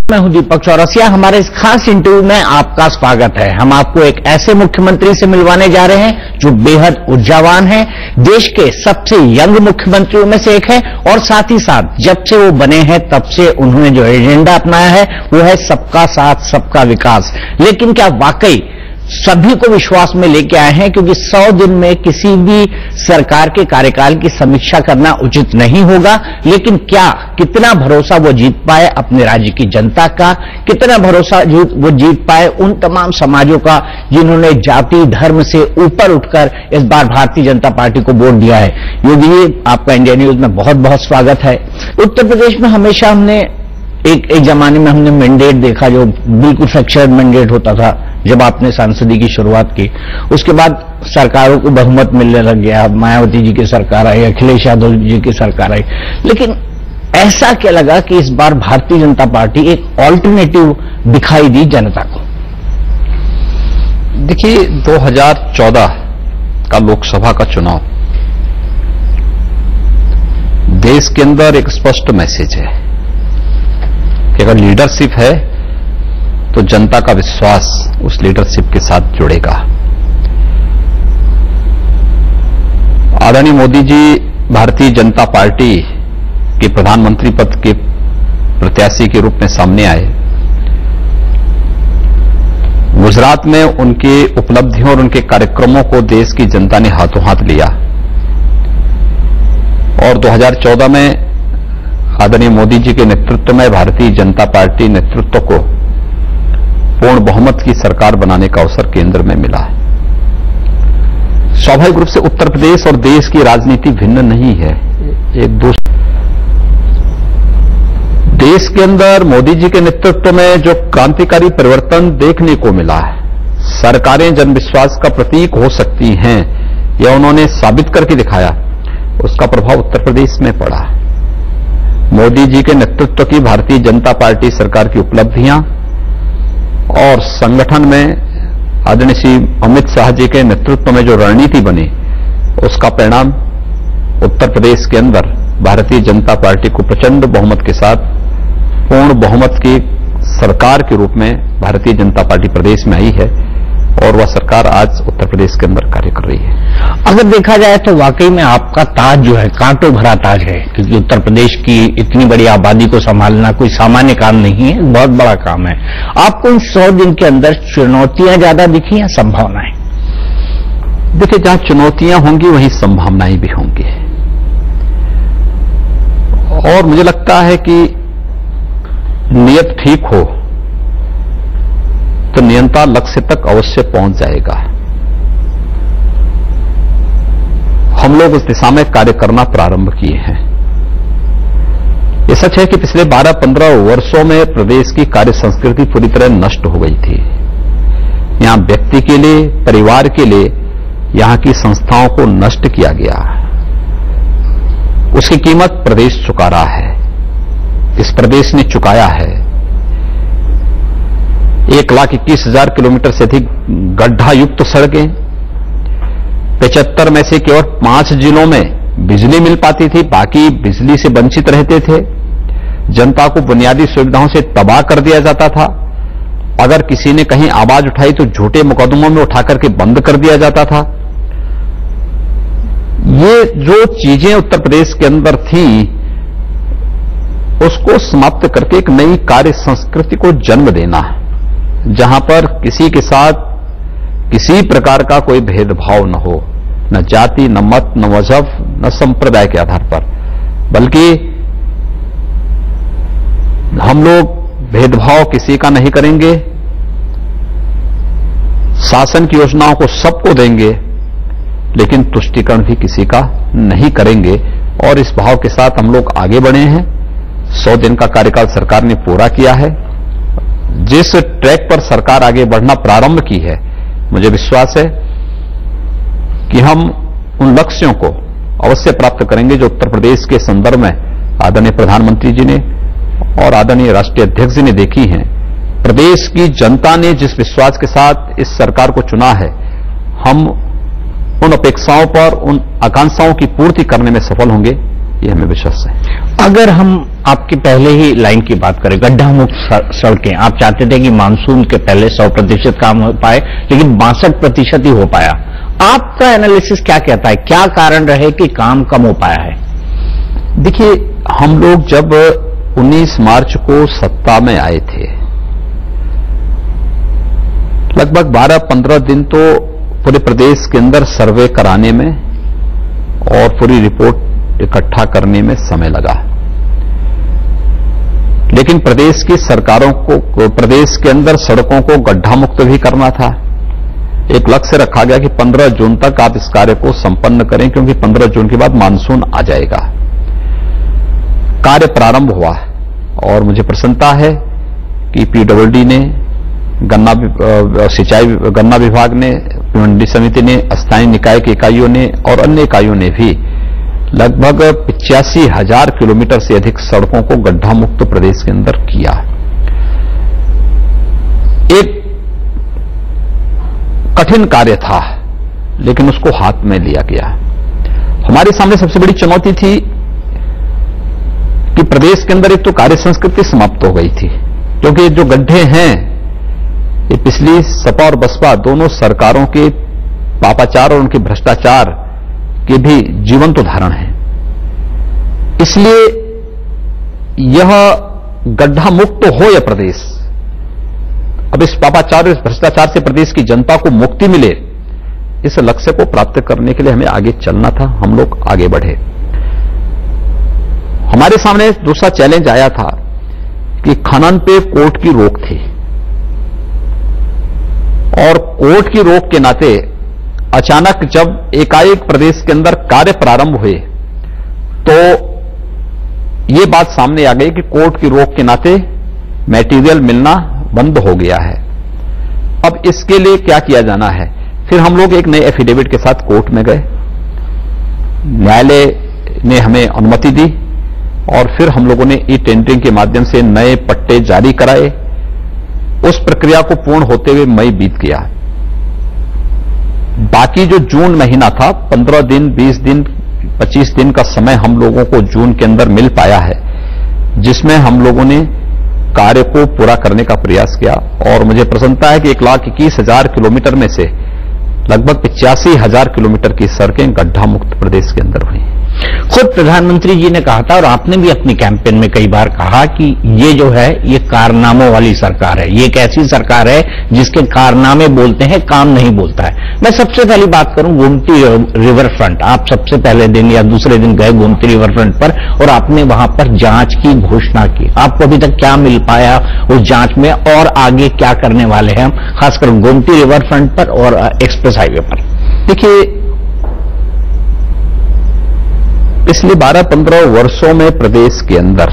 मैं हूं दीपक चौरसिया। हमारे इस खास इंटरव्यू में आपका स्वागत है। हम आपको एक ऐसे मुख्यमंत्री से मिलवाने जा रहे हैं जो बेहद ऊर्जावान है, देश के सबसे यंग मुख्यमंत्रियों में से एक है और साथ ही साथ जब से वो बने हैं तब से उन्होंने जो एजेंडा अपनाया है वो है सबका साथ सबका विकास। लेकिन क्या वाकई सभी को विश्वास में लेके आए हैं? क्योंकि 100 दिन में किसी भी सरकार के कार्यकाल की समीक्षा करना उचित नहीं होगा, लेकिन क्या कितना भरोसा वो जीत पाए अपने राज्य की जनता का, कितना भरोसा वो जीत पाए उन तमाम समाजों का जिन्होंने जाति धर्म से ऊपर उठकर इस बार भारतीय जनता पार्टी को वोट दिया है। योगी जी, आपका इंडिया न्यूज में बहुत बहुत स्वागत है। उत्तर प्रदेश में हमेशा हमने एक जमाने में हमने मैंडेट देखा जो बिल्कुल फ्रैक्चर्ड मैंडेट होता था जब आपने सांसदी की शुरुआत की। उसके बाद सरकारों को बहुमत मिलने लग गया, मायावती जी की सरकार आई, अखिलेश यादव जी की सरकार आई। लेकिन ऐसा क्या लगा कि इस बार भारतीय जनता पार्टी एक ऑल्टरनेटिव दिखाई दी जनता को? देखिए, 2014 का लोकसभा का चुनाव देश के अंदर एक स्पष्ट मैसेज है कि अगर लीडरशिप है तो जनता का विश्वास उस लीडरशिप के साथ जुड़ेगा। आदरणीय मोदी जी भारतीय जनता पार्टी के प्रधानमंत्री पद के प्रत्याशी के रूप में सामने आए। गुजरात में उनके उपलब्धियों और उनके कार्यक्रमों को देश की जनता ने हाथों हाथ लिया और 2014 में आदरणीय मोदी जी के नेतृत्व में भारतीय जनता पार्टी नेतृत्व को पूर्ण बहुमत की सरकार बनाने का अवसर केंद्र में मिला है। स्वाभाविक रूप से उत्तर प्रदेश और देश की राजनीति भिन्न नहीं है, एक दूसरे। देश के अंदर मोदी जी के नेतृत्व में जो क्रांतिकारी परिवर्तन देखने को मिला है, सरकारें जनविश्वास का प्रतीक हो सकती हैं, यह उन्होंने साबित करके दिखाया, उसका प्रभाव उत्तर प्रदेश में पड़ा है। मोदी जी के नेतृत्व की भारतीय जनता पार्टी सरकार की उपलब्धियां और संगठन में आदरणीय श्री अमित शाह जी के नेतृत्व में जो रणनीति बनी, उसका परिणाम उत्तर प्रदेश के अंदर भारतीय जनता पार्टी को प्रचंड बहुमत के साथ पूर्ण बहुमत की सरकार के रूप में भारतीय जनता पार्टी प्रदेश में आई है और वह सरकार आज उत्तर प्रदेश के अंदर कार्य कर रही है। अगर देखा जाए तो वाकई में आपका ताज जो है कांटों भरा ताज है, क्योंकि उत्तर प्रदेश की इतनी बड़ी आबादी को संभालना कोई सामान्य काम नहीं है, बहुत बड़ा काम है। आपको इन 100 दिन के अंदर चुनौतियां ज्यादा दिखी या संभावनाएं? देखिए, जहां चुनौतियां होंगी वहीं संभावनाएं भी होंगी और मुझे लगता है कि नियत ठीक हो तो नियंता लक्ष्य तक अवश्य पहुंच जाएगा। हम लोग उस दिशा में कार्य करना प्रारंभ किए हैं। ये सच है कि पिछले 12-15 वर्षों में प्रदेश की कार्य संस्कृति पूरी तरह नष्ट हो गई थी। यहां व्यक्ति के लिए, परिवार के लिए यहां की संस्थाओं को नष्ट किया गया। उसकी कीमत प्रदेश चुका रहा है, इस प्रदेश ने चुकाया है। 1,21,000 किलोमीटर से अधिक गड्ढा युक्त सड़कें, 75 में से केवल 5 जिलों में बिजली मिल पाती थी, बाकी बिजली से वंचित रहते थे। जनता को बुनियादी सुविधाओं से तबाह कर दिया जाता था। अगर किसी ने कहीं आवाज उठाई तो झूठे मुकदमों में उठाकर के बंद कर दिया जाता था। ये जो चीजें उत्तर प्रदेश के अंदर थी, उसको समाप्त करके एक नई कार्य संस्कृति को जन्म देना है, जहां पर किसी के साथ किसी प्रकार का कोई भेदभाव न हो, न जाति, न मत, न मजहब, न संप्रदाय के आधार पर, बल्कि हम लोग भेदभाव किसी का नहीं करेंगे। शासन की योजनाओं को सबको देंगे, लेकिन तुष्टीकरण भी किसी का नहीं करेंगे और इस भाव के साथ हम लोग आगे बढ़े हैं। 100 दिन का कार्यकाल सरकार ने पूरा किया है। जिस ट्रैक पर सरकार आगे बढ़ना प्रारंभ की है, मुझे विश्वास है कि हम उन लक्ष्यों को अवश्य प्राप्त करेंगे जो उत्तर प्रदेश के संदर्भ में आदरणीय प्रधानमंत्री जी ने और आदरणीय राष्ट्रीय अध्यक्ष जी ने देखी हैं। प्रदेश की जनता ने जिस विश्वास के साथ इस सरकार को चुना है, हम उन अपेक्षाओं पर, उन आकांक्षाओं की पूर्ति करने में सफल होंगे, ये हमें विश्वास है। अगर हम आपकी पहले ही लाइन की बात करें, गड्ढा मुक्त सड़कें, आप चाहते थे कि मानसून के पहले 100% काम हो पाए, लेकिन 62% ही हो पाया। आपका एनालिसिस क्या कहता है, क्या कारण रहे कि काम कम हो पाया है? देखिए, हम लोग जब 19 मार्च को सत्ता में आए थे, लगभग 12-15 दिन तो पूरे प्रदेश के अंदर सर्वे कराने में और पूरी रिपोर्ट इकट्ठा करने में समय लगा। लेकिन प्रदेश की सरकारों को प्रदेश के अंदर सड़कों को गड्ढा मुक्त भी करना था। एक लक्ष्य रखा गया कि 15 जून तक आप इस कार्य को संपन्न करें, क्योंकि 15 जून के बाद मानसून आ जाएगा। कार्य प्रारंभ हुआ और मुझे प्रसन्नता है कि पीडब्ल्यूडी ने, गन्ना विभाग ने, मंडी समिति ने, स्थानीय निकाय की इकाइयों ने और अन्य इकाइयों ने भी लगभग 85,000 किलोमीटर से अधिक सड़कों को गड्ढा मुक्त प्रदेश के अंदर किया। एक कठिन कार्य था, लेकिन उसको हाथ में लिया गया। हमारे सामने सबसे बड़ी चुनौती थी कि प्रदेश के अंदर एक तो कार्य संस्कृति समाप्त हो गई थी, क्योंकि जो गड्ढे हैं ये पिछली सपा और बसपा दोनों सरकारों के पापाचार और उनके भ्रष्टाचार के भी जीवंत उदाहरण है। इसलिए यह गड्ढा मुक्त हो यह प्रदेश, अब इस पापाचार, इस भ्रष्टाचार से प्रदेश की जनता को मुक्ति मिले, इस लक्ष्य को प्राप्त करने के लिए हमें आगे चलना था। हम लोग आगे बढ़े। हमारे सामने दूसरा चैलेंज आया था कि खनन पे कोर्ट की रोक थी, और कोर्ट की रोक के नाते अचानक जब एकाएक प्रदेश के अंदर कार्य प्रारंभ हुए तो ये बात सामने आ गई कि कोर्ट की रोक के नाते मटेरियल मिलना बंद हो गया है। अब इसके लिए क्या किया जाना है? फिर हम लोग एक नए एफिडेविट के साथ कोर्ट में गए, न्यायालय ने हमें अनुमति दी और फिर हम लोगों ने ई टेंडरिंग के माध्यम से नए पट्टे जारी कराए। उस प्रक्रिया को पूर्ण होते हुए मई बीत गया। बाकी जो जून महीना था, 15 दिन, 20 दिन, 25 दिन का समय हम लोगों को जून के अंदर मिल पाया है, जिसमें हम लोगों ने कार्य को पूरा करने का प्रयास किया। और मुझे प्रसन्नता है कि 1,21,000 किलोमीटर में से लगभग 85,000 किलोमीटर की सड़कें गड्ढा मुक्त प्रदेश के अंदर हुई। खुद प्रधानमंत्री जी ने कहा था, और आपने भी अपनी कैंपेन में कई बार कहा कि ये जो है ये कारनामों वाली सरकार है, ये एक ऐसी सरकार है जिसके कारनामे बोलते हैं, काम नहीं बोलता है। मैं सबसे पहली बात करूं गोमती रिवर फ्रंट। आप सबसे पहले दिन या दूसरे दिन गए गोमती रिवर फ्रंट पर और आपने वहां पर जांच की घोषणा की। आपको अभी तक क्या मिल पाया उस जांच में, और आगे क्या करने वाले हैं हम, खासकर गोमती रिवर फ्रंट पर और एक्सप्रेस हाईवे पर? देखिए, पिछले 12-15 वर्षों में प्रदेश के अंदर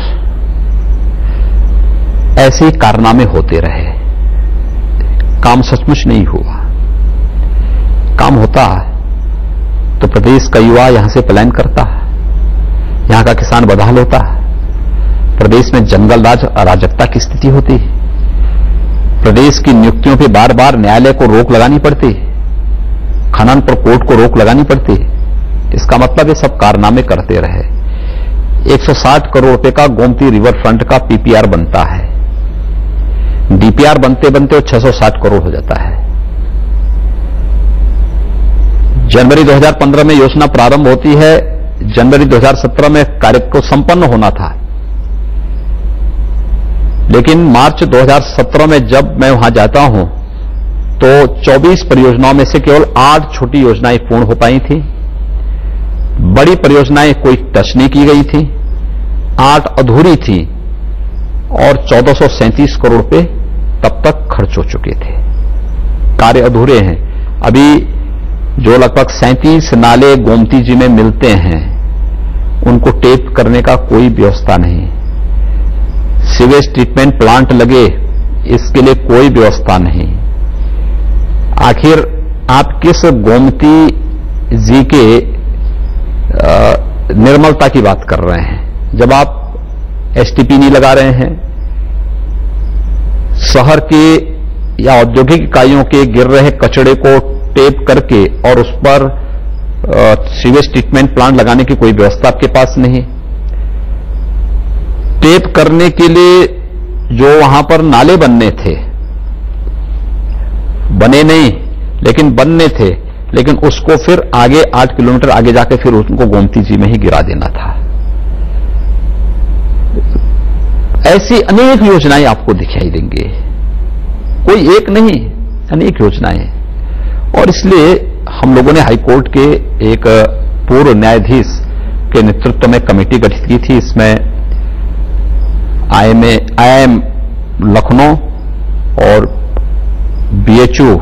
ऐसे कारनामे होते रहे, काम सचमुच नहीं हुआ। काम होता तो प्रदेश का युवा यहां से पलायन करता, यहां का किसान बदहाल होता, प्रदेश में जंगल राज अराजकता की स्थिति होती, प्रदेश की नियुक्तियों पर बार बार न्यायालय को रोक लगानी पड़ती, खनन पर कोर्ट को रोक लगानी पड़ती। इसका मतलब ये सब कारनामे करते रहे। 160 करोड़ रुपए का गोमती रिवर फ्रंट का पीपीआर बनता है, डीपीआर बनते बनते 660 करोड़ हो जाता है। जनवरी 2015 में योजना प्रारंभ होती है, जनवरी 2017 में कार्य को संपन्न होना था, लेकिन मार्च 2017 में जब मैं वहां जाता हूं तो 24 परियोजनाओं में से केवल 8 छोटी योजनाएं पूर्ण हो पाई थी। बड़ी परियोजनाएं कोई टच नहीं की गई थी, 8 अधूरी थी और 1437 करोड़ रुपए तब तक खर्च हो चुके थे। कार्य अधूरे हैं। अभी जो लगभग 37 नाले गोमती जी में मिलते हैं, उनको टेप करने का कोई व्यवस्था नहीं। सीवेज ट्रीटमेंट प्लांट लगे, इसके लिए कोई व्यवस्था नहीं। आखिर आप किस गोमती जी के निर्मलता की बात कर रहे हैं जब आप एसटीपी नहीं लगा रहे हैं? शहर के या औद्योगिक इकाइयों के गिर रहे कचड़े को टेप करके और उस पर सीवेज ट्रीटमेंट प्लांट लगाने की कोई व्यवस्था आपके पास नहीं। टेप करने के लिए जो वहां पर नाले बनने थे, बने नहीं लेकिन बनने थे, लेकिन उसको फिर आगे 8 किलोमीटर आगे जाकर फिर उनको गोमती जी में ही गिरा देना था। ऐसी अनेक योजनाएं आपको दिखाई देंगे, कोई एक नहीं, अनेक योजनाएं। और इसलिए हम लोगों ने हाईकोर्ट के एक पूर्व न्यायाधीश के नेतृत्व में कमेटी गठित की थी। इसमें IIM लखनऊ और BHU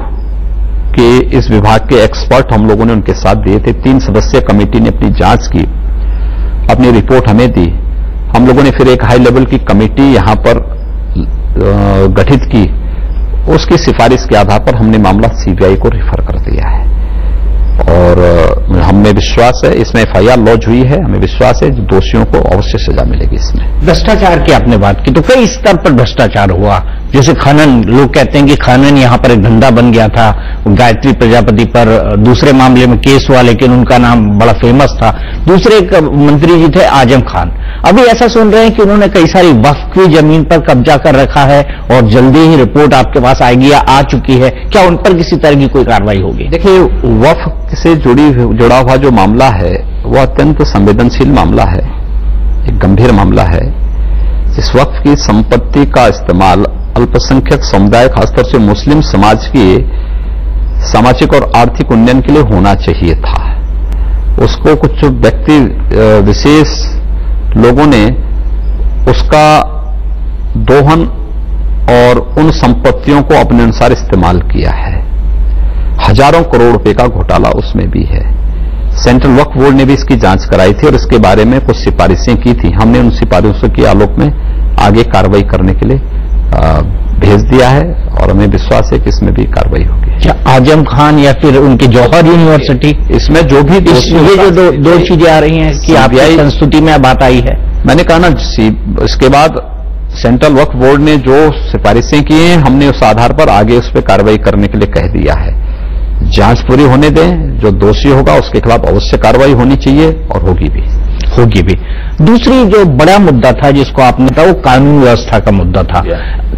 के इस विभाग के एक्सपर्ट हम लोगों ने उनके साथ दिए थे। 3 सदस्यीय कमेटी ने अपनी जांच की, अपनी रिपोर्ट हमें दी। हम लोगों ने फिर एक हाई लेवल की कमेटी यहां पर गठित की। उसकी सिफारिश के आधार पर हमने मामला CBI को रेफर कर दिया है और हमें विश्वास है, इसमें FIR लॉन्च हुई है, हमें विश्वास है दोषियों को अवश्य सजा मिलेगी। इसमें भ्रष्टाचार की आपने बात की, तो कई स्तर पर भ्रष्टाचार हुआ। जैसे खनन, लोग कहते हैं कि खनन यहां पर एक धंधा बन गया था। गायत्री प्रजापति पर दूसरे मामले में केस हुआ, लेकिन उनका नाम बड़ा फेमस था। दूसरे एक मंत्री जी थे आजम खान, अभी ऐसा सुन रहे हैं कि उन्होंने कई सारी वक्फ की जमीन पर कब्जा कर रखा है और जल्दी ही रिपोर्ट आपके पास आएगी या आ चुकी है। क्या उन पर किसी तरह की कोई कार्रवाई होगी? देखिए, वक्फ से जुड़ा हुआ जो मामला है वह अत्यंत संवेदनशील मामला है, एक गंभीर मामला है। इस वक्फ की संपत्ति का इस्तेमाल अल्पसंख्यक समुदाय, खासतौर से मुस्लिम समाज की सामाजिक और आर्थिक उन्नयन के लिए होना चाहिए था। उसको कुछ व्यक्ति विशेष लोगों ने उसका दोहन और उन संपत्तियों को अपने अनुसार इस्तेमाल किया है। हजारों करोड़ रुपए का घोटाला उसमें भी है। सेंट्रल वक्फ बोर्ड ने भी इसकी जांच कराई थी और इसके बारे में कुछ सिफारिशें की थी। हमने उन सिफारिशों के आलोक में आगे कार्रवाई करने के लिए भेज दिया है और हमें विश्वास है कि इसमें भी कार्रवाई होगी। क्या आजम खान या फिर उनकी जौहर यूनिवर्सिटी, इसमें जो भी ये जो दो चीजें आ रही हैं कि आपकी संस्तुति में बात आई है, मैंने कहा ना, इसके बाद सेंट्रल वक्फ बोर्ड ने जो सिफारिशें की हैं, हमने उस आधार पर आगे उस पर कार्रवाई करने के लिए कह दिया है। जांच पूरी होने दें, जो दोषी होगा उसके खिलाफ अवश्य कार्रवाई होनी चाहिए और होगी भी। दूसरी जो बड़ा मुद्दा था जिसको आपने कहा, वो कानून व्यवस्था का मुद्दा था।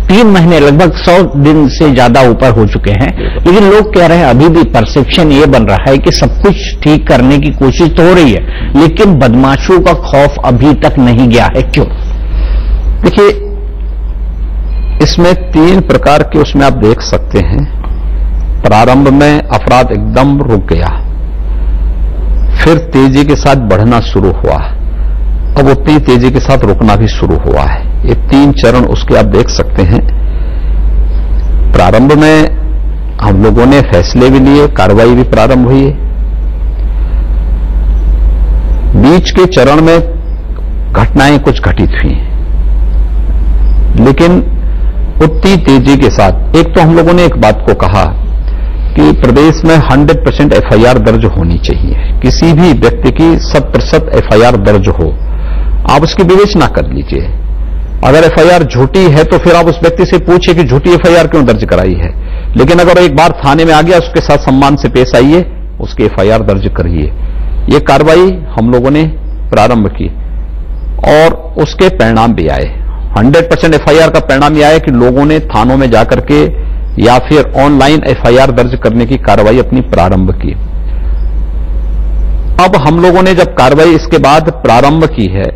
3 महीने, लगभग 100 दिन से ज्यादा ऊपर हो चुके हैं, लेकिन लोग कह रहे हैं अभी भी परसेप्शन ये बन रहा है कि सब कुछ ठीक करने की कोशिश तो हो रही है, लेकिन बदमाशों का खौफ अभी तक नहीं गया है। क्यों? देखिए, इसमें 3 प्रकार के उसमें आप देख सकते हैं। प्रारंभ में अपराध एकदम रुक गया, फिर तेजी के साथ बढ़ना शुरू हुआ, अब उतनी तेजी के साथ रुकना भी शुरू हुआ है। ये 3 चरण उसके आप देख सकते हैं। प्रारंभ में हम लोगों ने फैसले भी लिए, कार्रवाई भी प्रारंभ हुई है। बीच के चरण में घटनाएं कुछ घटित हुई, लेकिन उतनी तेजी के साथ, एक तो हम लोगों ने एक बात को कहा कि प्रदेश में 100% FIR दर्ज होनी चाहिए। किसी भी व्यक्ति की 100% FIR दर्ज हो, आप उसकी विवेचना कर लीजिए। अगर FIR झूठी है तो फिर आप उस व्यक्ति से पूछिए कि झूठी FIR क्यों दर्ज कराई है। लेकिन अगर एक बार थाने में आ गया, उसके साथ सम्मान से पेश आइए, उसकी FIR दर्ज करिए। ये कार्रवाई हम लोगों ने प्रारंभ की और उसके परिणाम भी आए। 100% FIR का परिणाम यह आया कि लोगों ने थानों में जाकर के या फिर ऑनलाइन FIR दर्ज करने की कार्रवाई अपनी प्रारंभ की। अब हम लोगों ने जब कार्रवाई इसके बाद प्रारंभ की है,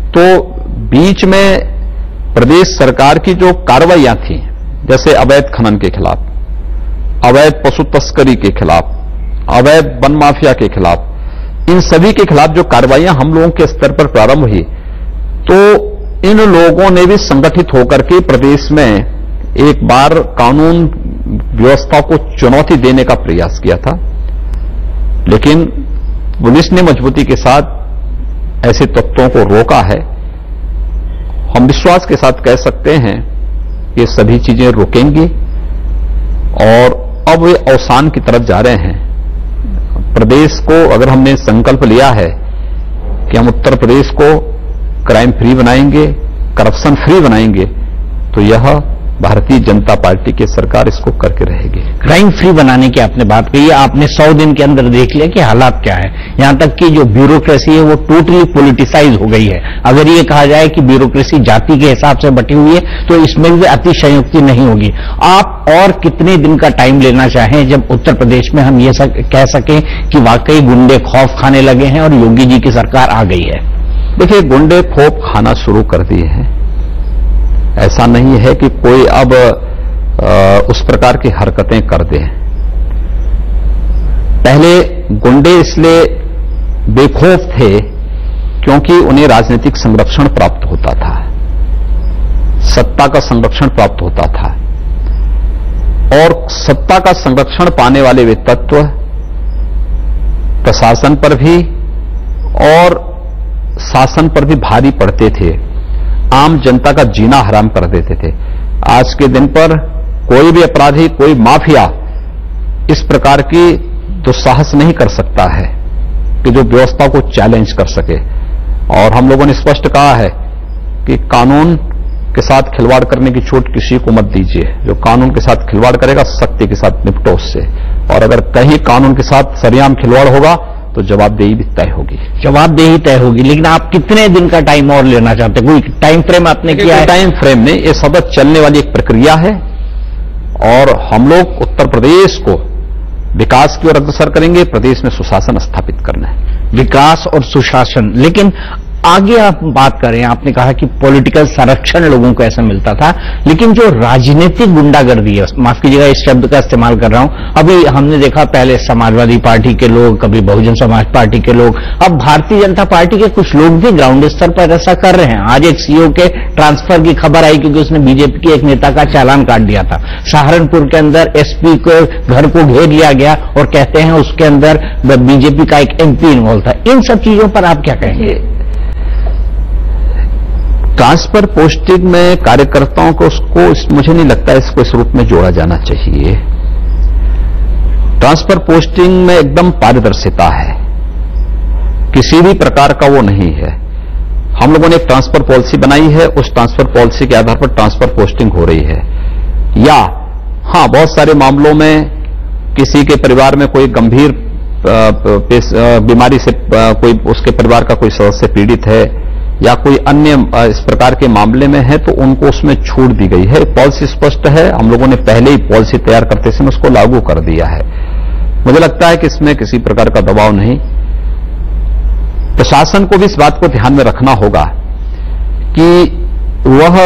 तो बीच में प्रदेश सरकार की जो कार्रवाइयां थी, जैसे अवैध खनन के खिलाफ, अवैध पशु तस्करी के खिलाफ, अवैध वन माफिया के खिलाफ, इन सभी के खिलाफ जो कार्रवाइयां हम लोगों के स्तर पर प्रारंभ हुई, तो इन लोगों ने भी संगठित होकर के प्रदेश में एक बार कानून व्यवस्था को चुनौती देने का प्रयास किया था। लेकिन पुलिस ने मजबूती के साथ ऐसे तत्वों को रोका है। हम विश्वास के साथ कह सकते हैं कि सभी चीजें रुकेंगी और अब वे अवसान की तरफ जा रहे हैं। प्रदेश को अगर हमने संकल्प लिया है कि हम उत्तर प्रदेश को क्राइम फ्री बनाएंगे, करप्शन फ्री बनाएंगे, तो यह भारतीय जनता पार्टी की सरकार इसको करके रहेगी। क्राइम फ्री बनाने की आपने बात कही है, आपने 100 दिन के अंदर देख लिया कि हालात क्या है। यहां तक कि जो ब्यूरोक्रेसी है वो टोटली पॉलिटिसाइज हो गई है। अगर ये कहा जाए कि ब्यूरोक्रेसी जाति के हिसाब से बटी हुई है तो इसमें भी अतिशयोक्ति नहीं होगी। आप और कितने दिन का टाइम लेना चाहें जब उत्तर प्रदेश में हम ये कह सकें कि वाकई गुंडे खौफ खाने लगे हैं और योगी जी की सरकार आ गई है? देखिए, गुंडे खौफ खाना शुरू कर दिए हैं। ऐसा नहीं है कि कोई अब उस प्रकार की हरकतें कर दे। पहले गुंडे इसलिए बेखौफ थे क्योंकि उन्हें राजनीतिक संरक्षण प्राप्त होता था, सत्ता का संरक्षण प्राप्त होता था, और सत्ता का संरक्षण पाने वाले वे तत्व प्रशासन पर भी और शासन पर भी भारी पड़ते थे, आम जनता का जीना हराम कर देते थे। आज के दिन पर कोई भी अपराधी, कोई माफिया इस प्रकार की दुस्साहस नहीं कर सकता है कि जो व्यवस्था को चैलेंज कर सके। और हम लोगों ने स्पष्ट कहा है कि कानून के साथ खिलवाड़ करने की छूट किसी को मत दीजिए। जो कानून के साथ खिलवाड़ करेगा, सख्ती के साथ निपटो उससे। और अगर कहीं कानून के साथ सरेआम खिलवाड़ होगा तो जवाबदेही भी तय होगी। जवाबदेही तय होगी, लेकिन आप कितने दिन का टाइम और लेना चाहते हैं? कोई टाइम फ्रेम आपने किया है? टाइम फ्रेम नहीं, ये सतत चलने वाली एक प्रक्रिया है और हम लोग उत्तर प्रदेश को विकास की ओर अग्रसर करेंगे। प्रदेश में सुशासन स्थापित करना है। विकास और सुशासन, लेकिन आगे आप बात करें, आपने कहा कि पॉलिटिकल संरक्षण लोगों को ऐसा मिलता था, लेकिन जो राजनीतिक गुंडागर्दी है, माफ कीजिएगा इस शब्द का इस्तेमाल कर रहा हूं, अभी हमने देखा पहले समाजवादी पार्टी के लोग, कभी बहुजन समाज पार्टी के लोग, अब भारतीय जनता पार्टी के कुछ लोग भी ग्राउंड स्तर पर ऐसा कर रहे हैं। आज एक सीओ के ट्रांसफर की खबर आई क्योंकि उसने बीजेपी के एक नेता का चालान काट दिया था। सहारनपुर के अंदर एसपी के घर को घेर लिया गया और कहते हैं उसके अंदर बीजेपी का एक एमपी इन्वॉल्व था। इन सब चीजों पर आप क्या कहेंगे? ट्रांसफर पोस्टिंग में कार्यकर्ताओं को मुझे नहीं लगता इसको इस रूप में जोड़ा जाना चाहिए। ट्रांसफर पोस्टिंग में एकदम पारदर्शिता है, किसी भी प्रकार का वो नहीं है। हम लोगों ने एक ट्रांसफर पॉलिसी बनाई है, उस ट्रांसफर पॉलिसी के आधार पर ट्रांसफर पोस्टिंग हो रही है। या हां, बहुत सारे मामलों में किसी के परिवार में कोई गंभीर बीमारी से कोई उसके परिवार का कोई सदस्य पीड़ित है या कोई अन्य इस प्रकार के मामले में है तो उनको उसमें छूट दी गई है। पॉलिसी स्पष्ट है, हम लोगों ने पहले ही पॉलिसी तैयार करते समय उसको लागू कर दिया है। मुझे लगता है कि इसमें किसी प्रकार का दबाव नहीं। प्रशासन को भी इस बात को ध्यान में रखना होगा कि वह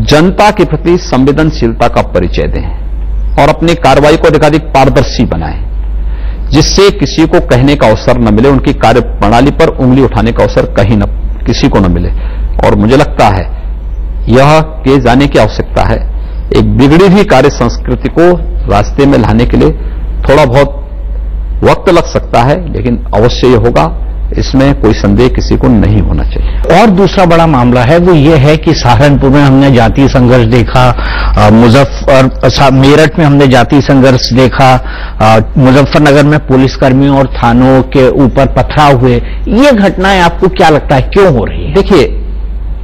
जनता के प्रति संवेदनशीलता का परिचय दें और अपनी कार्रवाई को अधिकाधिक पारदर्शी बनाएं, जिससे किसी को कहने का अवसर न मिले, उनकी कार्य प्रणाली पर उंगली उठाने का अवसर किसी को न मिले। और मुझे लगता है यह किए जाने की आवश्यकता है। एक बिगड़ी हुई कार्य संस्कृति को रास्ते में लाने के लिए थोड़ा बहुत वक्त लग सकता है, लेकिन अवश्य ये होगा, इसमें कोई संदेह किसी को नहीं होना चाहिए। और दूसरा बड़ा मामला है वो ये है कि सहारनपुर में हमने जातीय संघर्ष देखा, मेरठ में हमने जातीय संघर्ष देखा, मुजफ्फरनगर में पुलिसकर्मियों और थानों के ऊपर पथराव हुए। ये घटनाएं आपको क्या लगता है क्यों हो रही है? देखिए,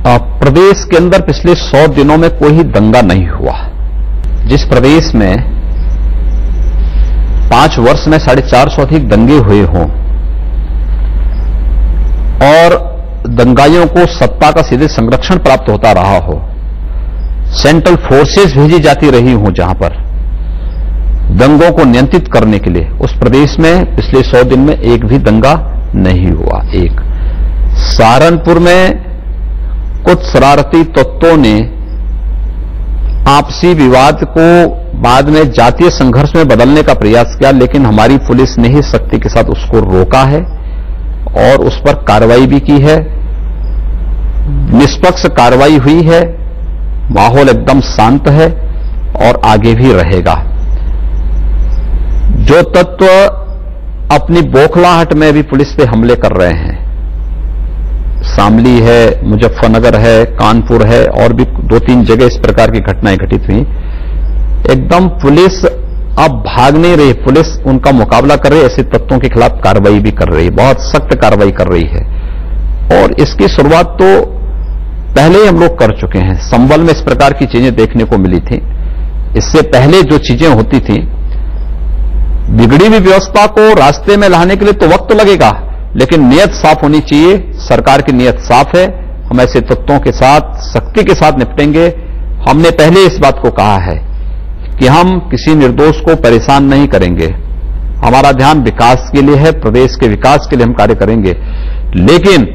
प्रदेश के अंदर पिछले 100 दिनों में कोई दंगा नहीं हुआ। जिस प्रदेश में 5 वर्ष में 450 अधिक दंगे हुए हों और दंगाइयों को सत्ता का सीधे संरक्षण प्राप्त होता रहा हो, सेंट्रल फोर्सेस भेजी जाती रही हों जहां पर दंगों को नियंत्रित करने के लिए, उस प्रदेश में पिछले 100 दिन में एक भी दंगा नहीं हुआ। एक सहारनपुर में कुछ शरारती तत्वों ने आपसी विवाद को बाद में जातीय संघर्ष में बदलने का प्रयास किया, लेकिन हमारी पुलिस ने ही सख्ती के साथ उसको रोका है और उस पर कार्रवाई भी की है। निष्पक्ष कार्रवाई हुई है, माहौल एकदम शांत है और आगे भी रहेगा। जो तत्व अपनी बौखलाहट में भी पुलिस पे हमले कर रहे हैं, शामली है, मुजफ्फरनगर है, कानपुर है और भी 2-3 जगह इस प्रकार की घटनाएं घटित हुई, एकदम पुलिस अब भाग नहीं रही, पुलिस उनका मुकाबला कर रही है। ऐसे तत्वों के खिलाफ कार्रवाई भी कर रही है, बहुत सख्त कार्रवाई कर रही है। और इसकी शुरुआत तो पहले ही हम लोग कर चुके हैं। संबल में इस प्रकार की चीजें देखने को मिली थी। इससे पहले जो चीजें होती थी, बिगड़ी हुई व्यवस्था को रास्ते में लाने के लिए तो वक्त लगेगा, लेकिन नियत साफ होनी चाहिए। सरकार की नियत साफ है, हम ऐसे तत्वों के साथ सख्ती के साथ निपटेंगे। हमने पहले इस बात को कहा है कि हम किसी निर्दोष को परेशान नहीं करेंगे। हमारा ध्यान विकास के लिए है, प्रदेश के विकास के लिए हम कार्य करेंगे। लेकिन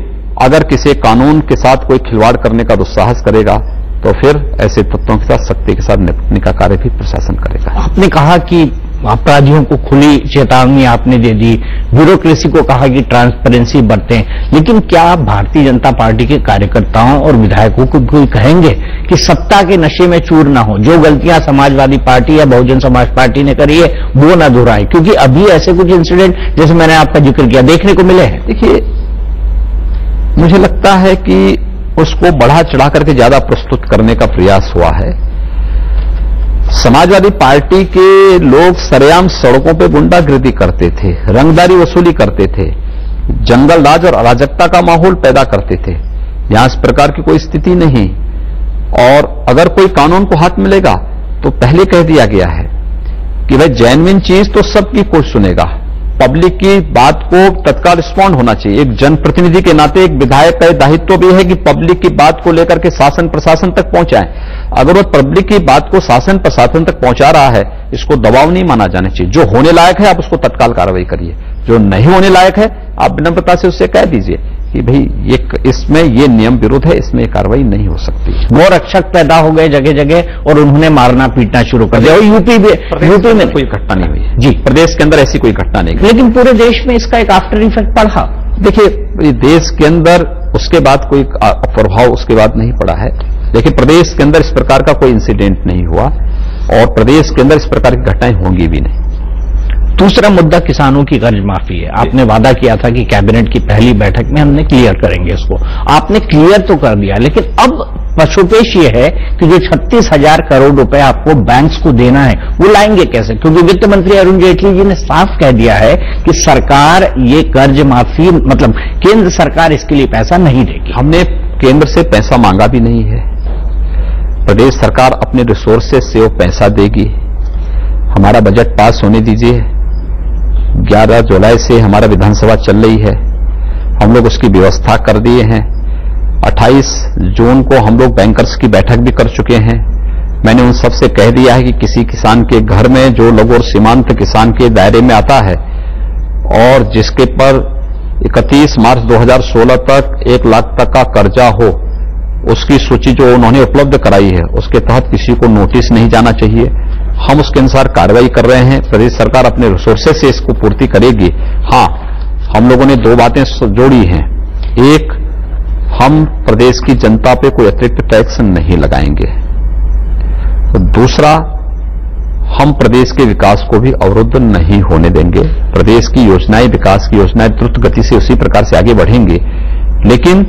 अगर किसी कानून के साथ कोई खिलवाड़ करने का दुस्साहस करेगा तो फिर ऐसे तत्वों के साथ सख्ती के साथ निपटने का कार्य भी प्रशासन करेगा। आपने कहा कि अपराधियों को खुली चेतावनी आपने दे दी, ब्यूरोक्रेसी को कहा कि ट्रांसपेरेंसी बरतें, लेकिन क्या आप भारतीय जनता पार्टी के कार्यकर्ताओं और विधायकों को कोई कहेंगे कि सत्ता के नशे में चूर ना हो, जो गलतियां समाजवादी पार्टी या बहुजन समाज पार्टी ने करी है वो ना दोहराएं? क्योंकि अभी ऐसे कुछ इंसिडेंट जैसे मैंने आपका जिक्र किया देखने को मिले हैं। देखिए, मुझे लगता है कि उसको बढ़ा चढ़ा करके ज्यादा प्रस्तुत करने का प्रयास हुआ है। समाजवादी पार्टी के लोग सरेआम सड़कों पे गुंडागिर्दी करते थे, रंगदारी वसूली करते थे, जंगल राज और अराजकता का माहौल पैदा करते थे। यहां इस प्रकार की कोई स्थिति नहीं। और अगर कोई कानून को हाथ मिलेगा तो पहले कह दिया गया है कि भाई जेन्युइन चीज तो सबकी कोई सुनेगा, पब्लिक की बात को तत्काल रिस्पॉन्ड होना चाहिए। एक जनप्रतिनिधि के नाते एक विधायक का दायित्व भी है कि पब्लिक की बात को लेकर के शासन प्रशासन तक पहुंचाएं। अगर वो पब्लिक की बात को शासन प्रशासन तक पहुंचा रहा है, इसको दबाव नहीं माना जाना चाहिए। जो होने लायक है आप उसको तत्काल कार्रवाई करिए, जो नहीं होने लायक है आप विनम्रता से उससे कह दीजिए कि भाई ये इसमें ये नियम विरुद्ध है, इसमें कार्रवाई नहीं हो सकती। वो रक्षक पैदा हो गए जगह जगह और उन्होंने मारना पीटना शुरू कर दिया। यूपी में कोई घटना नहीं हुई जी, प्रदेश के अंदर ऐसी कोई घटना नहीं, लेकिन पूरे देश में इसका एक आफ्टर इफेक्ट पड़ा। देखिए, देश के अंदर उसके बाद कोई प्रभाव उसके बाद नहीं पड़ा है, लेकिन प्रदेश के अंदर इस प्रकार का कोई इंसिडेंट नहीं हुआ और प्रदेश के अंदर इस प्रकार की घटनाएं होंगी भी नहीं। दूसरा मुद्दा किसानों की कर्ज माफी है। आपने वादा किया था कि कैबिनेट की पहली बैठक में हमने क्लियर करेंगे इसको, आपने क्लियर तो कर दिया, लेकिन अब पशुपेश ये है कि जो 36,000 करोड़ रुपए आपको बैंक्स को देना है वो लाएंगे कैसे? क्योंकि वित्त मंत्री अरुण जेटली जी ने साफ कह दिया है कि सरकार ये कर्ज माफी मतलब केंद्र सरकार इसके लिए पैसा नहीं देगी। हमने केंद्र से पैसा मांगा भी नहीं है, प्रदेश सरकार अपने रिसोर्सेस से वो पैसा देगी। हमारा बजट पास होने दीजिए, 11 जुलाई से हमारा विधानसभा चल रही है, हम लोग उसकी व्यवस्था कर दिए हैं। 28 जून को हम लोग बैंकर्स की बैठक भी कर चुके हैं। मैंने उन सबसे कह दिया है कि किसी किसान के घर में जो लोग और सीमांत किसान के दायरे में आता है और जिसके पर 31 मार्च 2016 तक 1 लाख तक का कर्जा हो, उसकी सूची जो उन्होंने उपलब्ध कराई है उसके तहत किसी को नोटिस नहीं जाना चाहिए। हम उसके अनुसार कार्रवाई कर रहे हैं। प्रदेश सरकार अपने रिसोर्सेज से इसको पूर्ति करेगी। हाँ, हम लोगों ने 2 बातें जोड़ी हैं। एक, हम प्रदेश की जनता पे कोई अतिरिक्त टैक्स नहीं लगाएंगे। तो दूसरा, हम प्रदेश के विकास को भी अवरुद्ध नहीं होने देंगे। प्रदेश की योजनाएं, विकास की योजनाएं द्रुत गति से उसी प्रकार से आगे बढ़ेंगे, लेकिन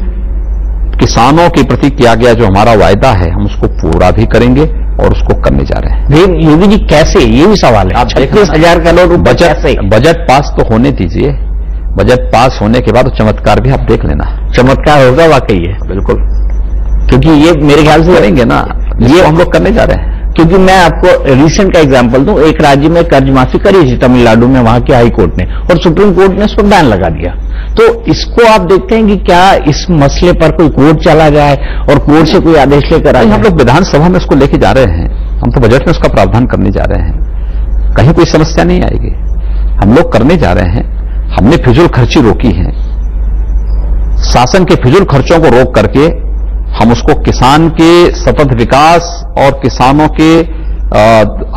किसानों के प्रति किया गया जो हमारा वायदा है हम उसको पूरा भी करेंगे और उसको करने जा रहे हैं। योगी जी कैसे, ये भी सवाल है। 36,000 करोड़ रुपए बजट पास तो होने दीजिए, बजट पास होने के बाद चमत्कार भी आप देख लेना। चमत्कार होगा वाकई है, बिल्कुल, क्योंकि ये मेरे ख्याल से करेंगे ना, ये हम लोग करने जा रहे हैं। क्योंकि मैं आपको रिसेंट का एग्जांपल दूं, एक राज्य में कर्ज माफी करी थी तमिलनाडु में, वहां के हाई कोर्ट ने, और सुप्रीम कोर्ट ने उस पर बैन लगा दिया। तो इसको आप देखते हैं कि क्या इस मसले पर कोई कोर्ट चला जाए और कोर्ट से कोई आदेश लेकर आए? हम लोग विधानसभा में उसको लेके जा रहे हैं, हम तो बजट में उसका प्रावधान करने जा रहे हैं, कहीं कोई समस्या नहीं आएगी। हम लोग करने जा रहे हैं। हमने फिजूल खर्ची रोकी है, शासन के फिजूल खर्चों को रोक करके हम उसको किसान के सतत विकास और किसानों के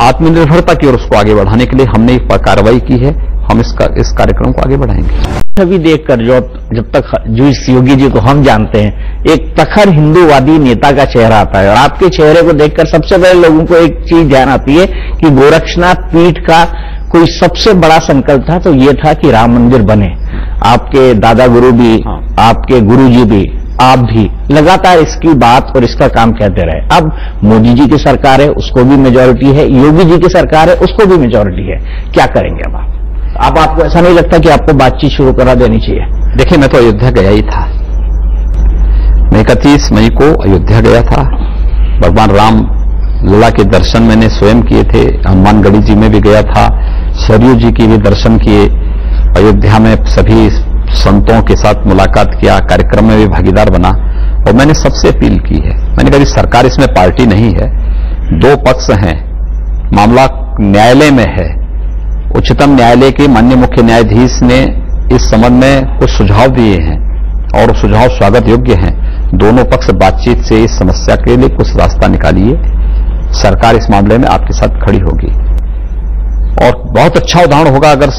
आत्मनिर्भरता की ओर उसको आगे बढ़ाने के लिए हमने एक कार्रवाई की है। हम इस कार्यक्रम को आगे बढ़ाएंगे। छवि देखकर जब तक जो इस योगी जी को हम जानते हैं, एक प्रखर हिंदूवादी नेता का चेहरा आता है, और आपके चेहरे को देखकर सबसे पहले लोगों को एक चीज ध्यान आती है कि गोरक्षनाथ पीठ का कोई सबसे बड़ा संकल्प था तो ये था कि राम मंदिर बने। आपके दादा गुरु भी, आपके गुरु जी भी, आप भी लगातार इसकी बात और इसका काम कहते रहे। अब मोदी जी की सरकार है, उसको भी मेजॉरिटी है, योगी जी की सरकार है, उसको भी मेजॉरिटी है। क्या करेंगे अब आप? अब आपको ऐसा नहीं लगता कि आपको बातचीत शुरू करा देनी चाहिए? देखिए, मैं तो अयोध्या गया ही था। मैं 31 मई को अयोध्या गया था। भगवान राम लला के दर्शन मैंने स्वयं किए थे। हनुमानगढ़ी जी में भी गया था, सरयू जी की भी दर्शन किए। अयोध्या में सभी संतों के साथ मुलाकात किया, कार्यक्रम में भी भागीदार बना। और मैंने सबसे अपील की है, मैंने कहा सरकार इसमें पार्टी नहीं है, दो पक्ष हैं, मामला न्यायालय में है। उच्चतम न्यायालय के माननीय मुख्य न्यायाधीश ने इस संबंध में कुछ सुझाव दिए हैं और सुझाव स्वागत योग्य हैं। दोनों पक्ष बातचीत से इस समस्या के लिए कुछ रास्ता निकालिए। सरकार इस मामले में आपके साथ खड़ी होगी और बहुत अच्छा उदाहरण होगा अगर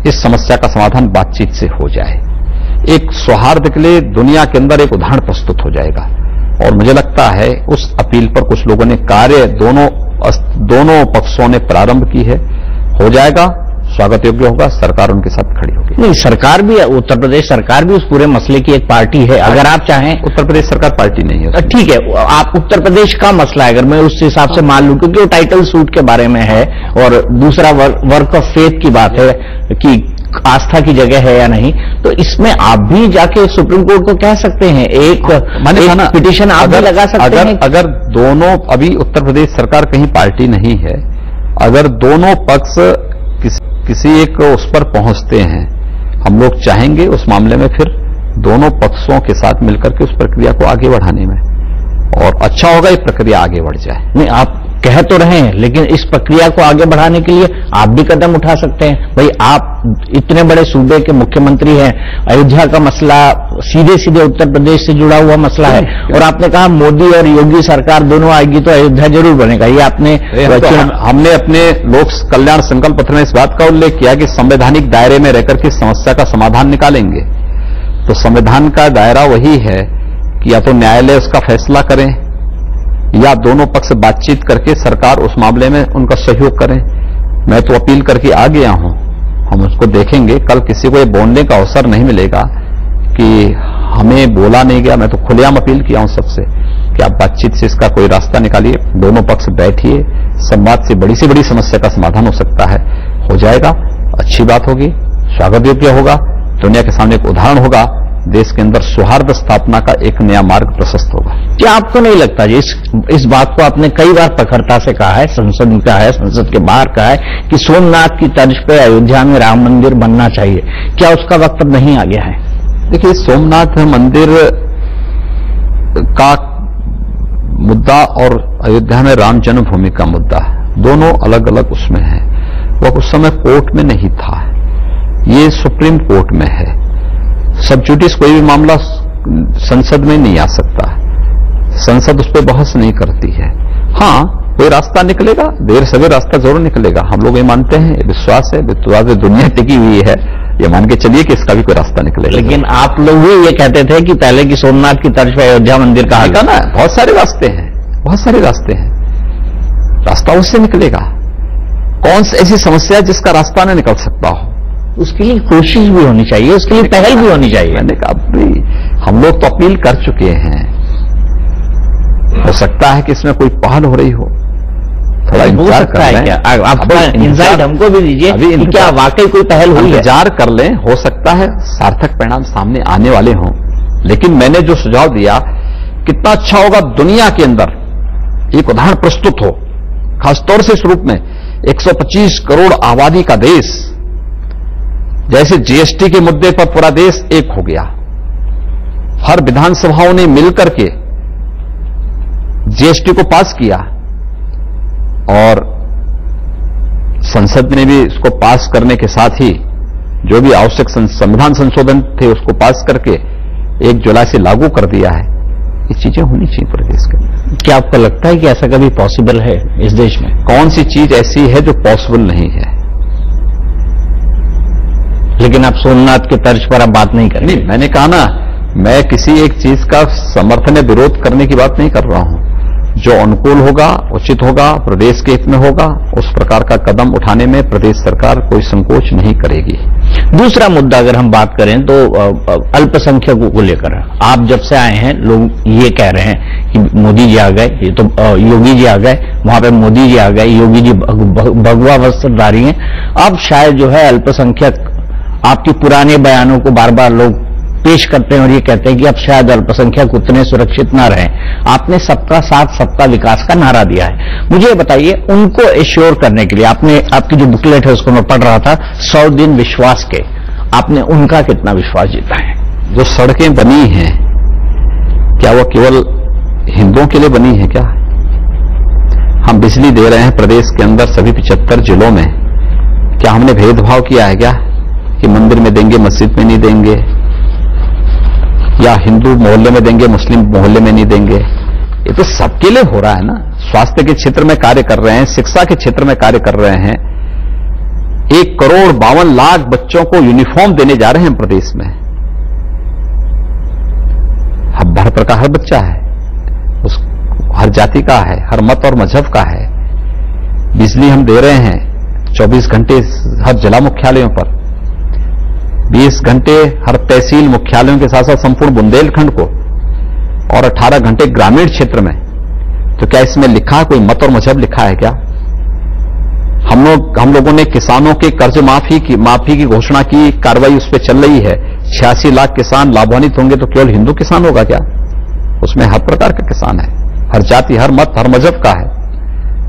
इस समस्या का समाधान बातचीत से हो जाए। एक सौहार्द के लिए दुनिया के अंदर एक उदाहरण प्रस्तुत हो जाएगा। और मुझे लगता है उस अपील पर कुछ लोगों ने कार्य दोनों पक्षों ने प्रारंभ की है, हो जाएगा, स्वागत योग्य होगा, सरकार उनके साथ खड़ी होगी। नहीं, सरकार भी, उत्तर प्रदेश सरकार भी उस पूरे मसले की एक पार्टी है। अगर आप चाहें, उत्तर प्रदेश सरकार पार्टी नहीं है, ठीक है, आप उत्तर प्रदेश का मसला है, अगर मैं उस हिसाब से मान लूं, क्योंकि वो टाइटल सूट के बारे में है और दूसरा वर्क ऑफ फेथ की बात है कि आस्था की जगह है या नहीं, तो इसमें आप भी जाके सुप्रीम कोर्ट को कह सकते हैं, एक पिटीशन आप भी लगा सकते हैं। अगर दोनों, अभी उत्तर प्रदेश सरकार कहीं पार्टी नहीं है, अगर दोनों पक्ष किसी एक उस पर पहुंचते हैं, हम लोग चाहेंगे उस मामले में फिर दोनों पक्षों के साथ मिलकर के उस प्रक्रिया को आगे बढ़ाने में, और अच्छा होगा ये प्रक्रिया आगे बढ़ जाए। नहीं, आप कह तो रहे हैं, लेकिन इस प्रक्रिया को आगे बढ़ाने के लिए आप भी कदम उठा सकते हैं। भाई, आप इतने बड़े सूबे के मुख्यमंत्री हैं, अयोध्या का मसला सीधे सीधे उत्तर प्रदेश से जुड़ा हुआ मसला है, और आपने कहा मोदी और योगी सरकार दोनों आएगी तो अयोध्या जरूर बनेगा। ये आपने हमने अपने लोक कल्याण संकल्प पत्र में इस बात का उल्लेख किया कि संवैधानिक दायरे में रहकर के समस्या का समाधान निकालेंगे। तो संविधान का दायरा वही है कि या तो न्यायालय उसका फैसला करें या दोनों पक्ष बातचीत करके सरकार उस मामले में उनका सहयोग करें। मैं तो अपील करके आ गया हूं, हम उसको देखेंगे। कल किसी को ये बोलने का अवसर नहीं मिलेगा कि हमें बोला नहीं गया। मैं तो खुलेआम अपील किया हूं सबसे कि आप बातचीत से इसका कोई रास्ता निकालिए, दोनों पक्ष बैठिए, संवाद से बड़ी समस्या का समाधान हो सकता है, हो जाएगा, अच्छी बात होगी, स्वागत योग्य होगा, दुनिया के सामने एक उदाहरण होगा, देश के अंदर सौहार्द स्थापना का एक नया मार्ग प्रशस्त होगा। क्या आपको नहीं लगता जी, इस बात को आपने कई बार प्रखरता से कहा है, संसद में कहा है, संसद के बाहर कहा है कि सोमनाथ की तर्ज पे अयोध्या में राम मंदिर बनना चाहिए, क्या उसका वक्त अब नहीं आ गया है? देखिए, सोमनाथ मंदिर का मुद्दा और अयोध्या में राम जन्मभूमि का मुद्दा दोनों अलग अलग उसमें है। वह उस समय कोर्ट में नहीं था, ये सुप्रीम कोर्ट में है। सब जुडिस कोई भी मामला संसद में नहीं आ सकता, संसद उस पर बहस नहीं करती है। हाँ, कोई रास्ता निकलेगा, देर सवेर रास्ता जरूर निकलेगा, हम लोग ये मानते हैं, विश्वास है, दुनिया टिकी हुई है, ये मान के चलिए कि इसका भी कोई रास्ता निकलेगा। लेकिन आप लोग भी ये कहते थे कि पहले की सोमनाथ की तर्ज पर अयोध्या मंदिर का ना, बहुत सारे रास्ते हैं, बहुत सारे रास्ते हैं, रास्ता उससे निकलेगा। कौन सी ऐसी समस्या जिसका रास्ता न निकल सकता हो? उसके लिए कोशिश भी होनी चाहिए, उसके लिए पहल भी होनी चाहिए। मैंने कहा हम लोग तो अपील कर चुके हैं, हो सकता है कि इसमें कोई पहल हो रही हो, थोड़ा इंतजार कर लें। आप थोड़ा इंसाइट हमको भी दीजिए कि क्या वाकई कोई पहल हुई है? इंतजार कर लें, हो सकता है सार्थक परिणाम सामने आने वाले हों। लेकिन मैंने जो सुझाव दिया, कितना अच्छा होगा दुनिया के अंदर एक उदाहरण प्रस्तुत हो, खासतौर से इस रूप में 125 करोड़ आबादी का देश, जैसे जीएसटी के मुद्दे पर पूरा देश एक हो गया, हर विधानसभाओं ने मिलकर के जीएसटी को पास किया और संसद ने भी इसको पास करने के साथ ही जो भी आवश्यक संविधान संशोधन थे उसको पास करके 1 जुलाई से लागू कर दिया है। ये चीजें होनी चाहिए पूरे देश के। क्या आपको लगता है कि ऐसा कभी पॉसिबल है इस देश में? कौन सी चीज ऐसी है जो पॉसिबल नहीं है? लेकिन आप सोमनाथ के तर्ज पर आप बात नहीं करेंगे। नहीं, मैंने कहा ना, मैं किसी एक चीज का समर्थन या विरोध करने की बात नहीं कर रहा हूं। जो अनुकूल होगा, उचित होगा, प्रदेश के हित में होगा, उस प्रकार का कदम उठाने में प्रदेश सरकार कोई संकोच नहीं करेगी। दूसरा मुद्दा अगर हम बात करें तो अल्पसंख्यकों को लेकर आप जब से आए हैं, लोग ये कह रहे हैं कि मोदी जी आ गए, ये तो योगी जी आ गए, वहां पे मोदी जी आ गए, योगी जी भगवा वस्त्रधारी हैं। अब शायद जो है अल्पसंख्यक, आपके पुराने बयानों को बार बार लोग पेश करते हैं और ये कहते हैं कि अब शायद अल्पसंख्यक उतने सुरक्षित ना रहें। आपने सबका साथ सबका विकास का नारा दिया है। मुझे ये बताइए, उनको एश्योर करने के लिए आपकी जो बुकलेट है उसको मैं पढ़ रहा था, 100 दिन विश्वास के, आपने उनका कितना विश्वास जीता है? जो सड़कें बनी हैं, क्या वो केवल हिंदुओं के लिए बनी है क्या? हम बिजली दे रहे हैं प्रदेश के अंदर सभी 75 जिलों में। क्या हमने भेदभाव किया है क्या कि मंदिर में देंगे मस्जिद में नहीं देंगे, या हिंदू मोहल्ले में देंगे मुस्लिम मोहल्ले में नहीं देंगे? ये तो सबके लिए हो रहा है ना। स्वास्थ्य के क्षेत्र में कार्य कर रहे हैं, शिक्षा के क्षेत्र में कार्य कर रहे हैं। 1,52,00,000 बच्चों को यूनिफॉर्म देने जा रहे हैं प्रदेश में। भारत का हर बच्चा है, हर जाति का है, हर मत और मजहब का है। बिजली हम दे रहे हैं 24 घंटे हर जिला मुख्यालयों पर, 20 घंटे हर तहसील मुख्यालयों के साथ साथ संपूर्ण बुंदेलखंड को, और 18 घंटे ग्रामीण क्षेत्र में। तो क्या इसमें लिखा, कोई मत और मजहब लिखा है क्या? हम लोगों ने किसानों के कर्ज माफी की घोषणा की, कार्रवाई उस पर चल रही है। 86 लाख किसान लाभान्वित होंगे, तो केवल हिंदू किसान होगा क्या? उसमें हर प्रकार का किसान है, हर जाति, हर मत, हर मजहब का है।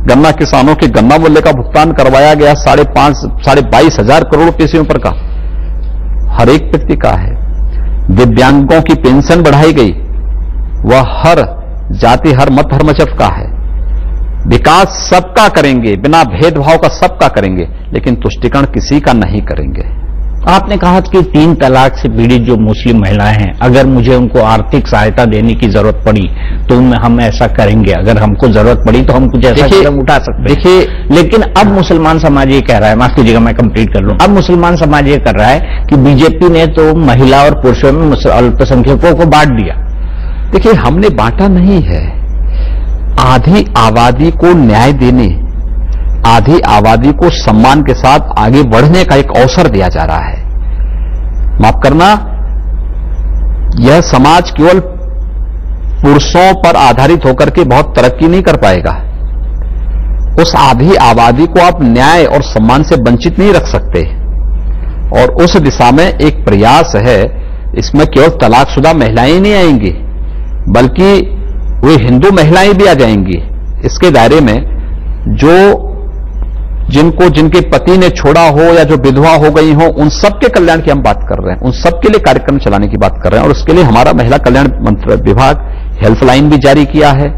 गन्ना किसानों के गन्ना मूल्य का भुगतान करवाया गया 22,500 करोड़ रुपए से ऊपर का, हर एक व्यक्ति का है। दिव्यांगों की पेंशन बढ़ाई गई, वह हर जाति, हर मत, हर मजहब का है। विकास सबका करेंगे, बिना भेदभाव का सबका करेंगे, लेकिन तुष्टिकरण किसी का नहीं करेंगे। आपने कहा कि 3 तलाक से पीड़ित जो मुस्लिम महिलाएं हैं, अगर मुझे उनको आर्थिक सहायता देने की जरूरत पड़ी तो हम ऐसा करेंगे, अगर हमको जरूरत पड़ी तो हम कुछ ऐसा कदम उठा सकते हैं। देखिए, लेकिन अब मुसलमान समाज ये कह रहा है, माफ कीजिएगा मैं कंप्लीट कर लूं, अब मुसलमान समाज ये कर रहा है कि बीजेपी ने तो महिला और पुरुषों में अल्पसंख्यकों को बांट दिया। देखिए, हमने बांटा नहीं है। आधी आबादी को न्याय देने, आधी आबादी को सम्मान के साथ आगे बढ़ने का एक अवसर दिया जा रहा है। माफ करना, यह समाज केवल पुरुषों पर आधारित होकर के बहुत तरक्की नहीं कर पाएगा। उस आधी आबादी को आप न्याय और सम्मान से वंचित नहीं रख सकते, और उस दिशा में एक प्रयास है। इसमें केवल तलाकशुदा महिलाएं नहीं आएंगी, बल्कि वे हिंदू महिलाएं भी आ जाएंगी इसके दायरे में, जिनके पति ने छोड़ा हो या जो विधवा हो गई हो, उन सबके कल्याण की हम बात कर रहे हैं। उन सबके लिए कार्यक्रम चलाने की बात कर रहे हैं, और उसके लिए हमारा महिला कल्याण विभाग हेल्पलाइन भी जारी किया है।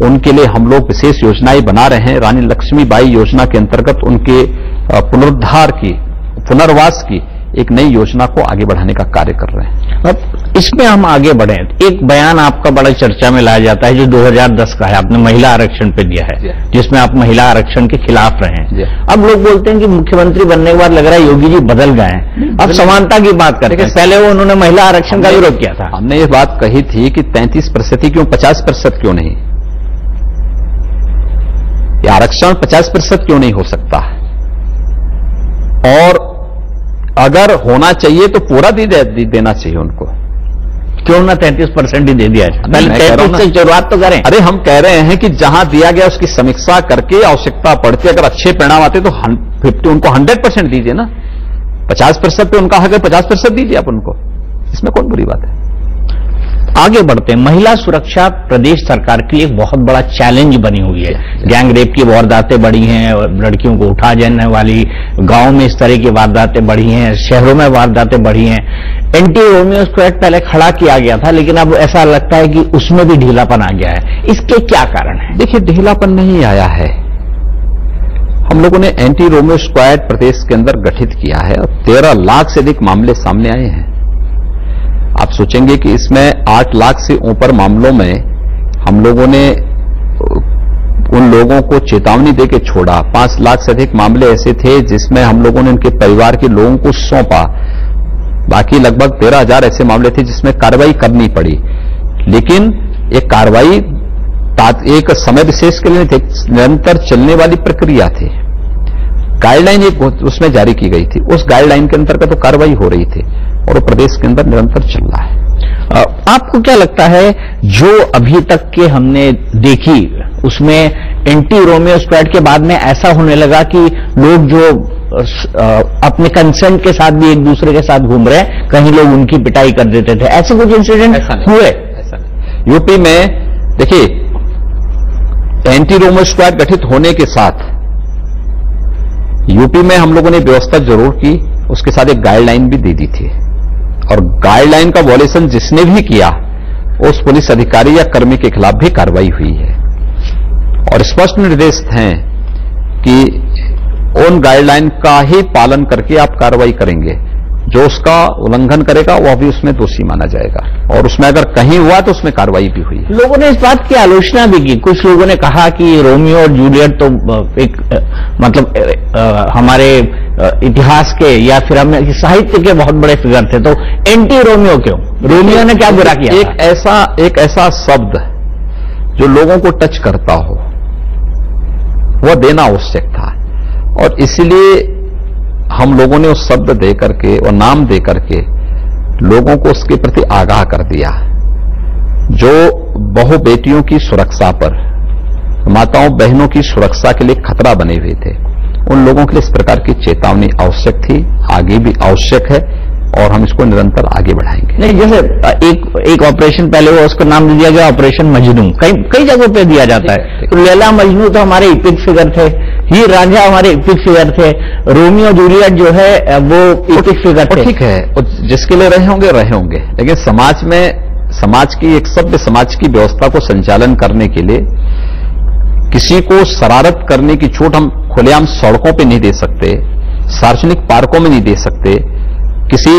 उनके लिए हम लोग विशेष योजनाएं बना रहे हैं। रानी लक्ष्मीबाई योजना के अंतर्गत उनके पुनरुद्धार की, पुनर्वास की एक नई योजना को आगे बढ़ाने का कार्य कर रहे हैं। अब इसमें हम आगे बढ़े, एक बयान आपका बड़ा चर्चा में लाया जाता है जो 2010 का है, आपने महिला आरक्षण पे दिया है, जिसमें आप महिला आरक्षण के खिलाफ रहे हैं। अब लोग बोलते हैं कि मुख्यमंत्री बनने के बाद लग रहा है योगी जी बदल गए हैं, अब समानता की बात करते हैं। पहले वो उन्होंने महिला आरक्षण का विरोध किया था। हमने ये बात कही थी कि 33% क्यों, 50% क्यों नहीं? ये आरक्षण 50% क्यों नहीं हो सकता? और अगर होना चाहिए तो पूरा देना चाहिए उनको। क्यों ना 33% ही दे दिया जाए? पहले 33 से शुरुआत तो करें। अरे हम कह रहे हैं कि जहां दिया गया उसकी समीक्षा करके आवश्यकता पड़ती, अगर अच्छे परिणाम आते तो 50 उनको 100% दीजिए ना। 50% पे उनका हक है, 50% दीजिए आप उनको, इसमें कौन बुरी बात है? आगे बढ़ते हैं। महिला सुरक्षा प्रदेश सरकार के लिए एक बहुत बड़ा चैलेंज बनी हुई है। गैंग रेप की वारदातें बढ़ी हैं, लड़कियों को उठा जाने वाली, गांव में इस तरह की वारदातें बढ़ी हैं, शहरों में वारदातें बढ़ी हैं। एंटी रोमियो एक्ट पहले खड़ा किया गया था, लेकिन अब ऐसा लगता है कि उसमें भी ढीलापन आ गया है। इसके क्या कारण है? देखिए, ढीलापन नहीं आया है। हम लोगों ने एंटी रोमियो एक्ट प्रदेश के अंदर गठित किया है और 13 लाख से अधिक मामले सामने आए हैं। आप सोचेंगे कि इसमें 8 लाख से ऊपर मामलों में हम लोगों ने उन लोगों को चेतावनी देकर छोड़ा। 5 लाख से अधिक मामले ऐसे थे जिसमें हम लोगों ने उनके परिवार के लोगों को सौंपा। बाकी लगभग 13,000 ऐसे मामले थे जिसमें कार्रवाई करनी पड़ी, लेकिन ये कार्रवाई एक समय विशेष के लिए नहीं थी, निरंतर चलने वाली प्रक्रिया थी। गाइडलाइन एक उसमें जारी की गई थी, उस गाइडलाइन के अंतर्गत तो कार्रवाई हो रही थी और वो प्रदेश के अंदर निरंतर चल रहा है। आपको क्या लगता है, जो अभी तक के हमने देखी उसमें एंटी रोमियो एक्ट के बाद में ऐसा होने लगा कि लोग जो अपने कंसेंट के साथ भी एक दूसरे के साथ घूम रहे हैं, कहीं लोग उनकी पिटाई कर देते थे, ऐसे कुछ इंसिडेंट हुए? ऐसा नहीं। यूपी में देखिए, एंटी रोमो स्क्वाड गठित होने के साथ यूपी में हम लोगों ने व्यवस्था जरूर की, उसके साथ एक गाइडलाइन भी दे दी थी, और गाइडलाइन का वॉलेशन जिसने भी किया उस पुलिस अधिकारी या कर्मी के खिलाफ भी कार्रवाई हुई है, और स्पष्ट निर्देश हैं कि उन गाइडलाइन का ही पालन करके आप कार्रवाई करेंगे, जो उसका उल्लंघन करेगा वह भी उसमें दोषी माना जाएगा, और उसमें अगर कहीं हुआ तो उसमें कार्रवाई भी हुई है। लोगों ने इस बात की आलोचना भी की, कुछ लोगों ने कहा कि रोमियो और जूलियट तो एक मतलब हमारे इतिहास के या फिर हमें साहित्य के बहुत बड़े फिगर थे, तो एंटी रोमियो क्यों? रोमियो ने क्या बुरा किया? एक ऐसा शब्द जो लोगों को टच करता हो वह देना आवश्यक था, और इसलिए हम लोगों ने उस शब्द दे करके और नाम दे करके लोगों को उसके प्रति आगाह कर दिया। जो बहु बेटियों की सुरक्षा पर, माताओं बहनों की सुरक्षा के लिए खतरा बने हुए थे, उन लोगों के लिए इस प्रकार की चेतावनी आवश्यक थी, आगे भी आवश्यक है, और हम इसको निरंतर आगे बढ़ाएंगे। नहीं, जैसे एक ऑपरेशन पहले हुआ, उसका नाम दिया गया ऑपरेशन मजनू, कई जगहों पे दिया जाता है। तो लैला मजनू तो हमारे इपिक फिगर थे, हीर रांझा हमारे इपिक फिगर थे, रोमियो जूलियट जो है वो इपिक फिगर थे। ठीक है, जिसके लिए रहे होंगे, लेकिन समाज में समाज की एक सभ्य समाज की व्यवस्था को संचालन करने के लिए किसी को शरारत करने की छूट हम खुलेआम सड़कों पे नहीं दे सकते, सार्वजनिक पार्कों में नहीं दे सकते, किसी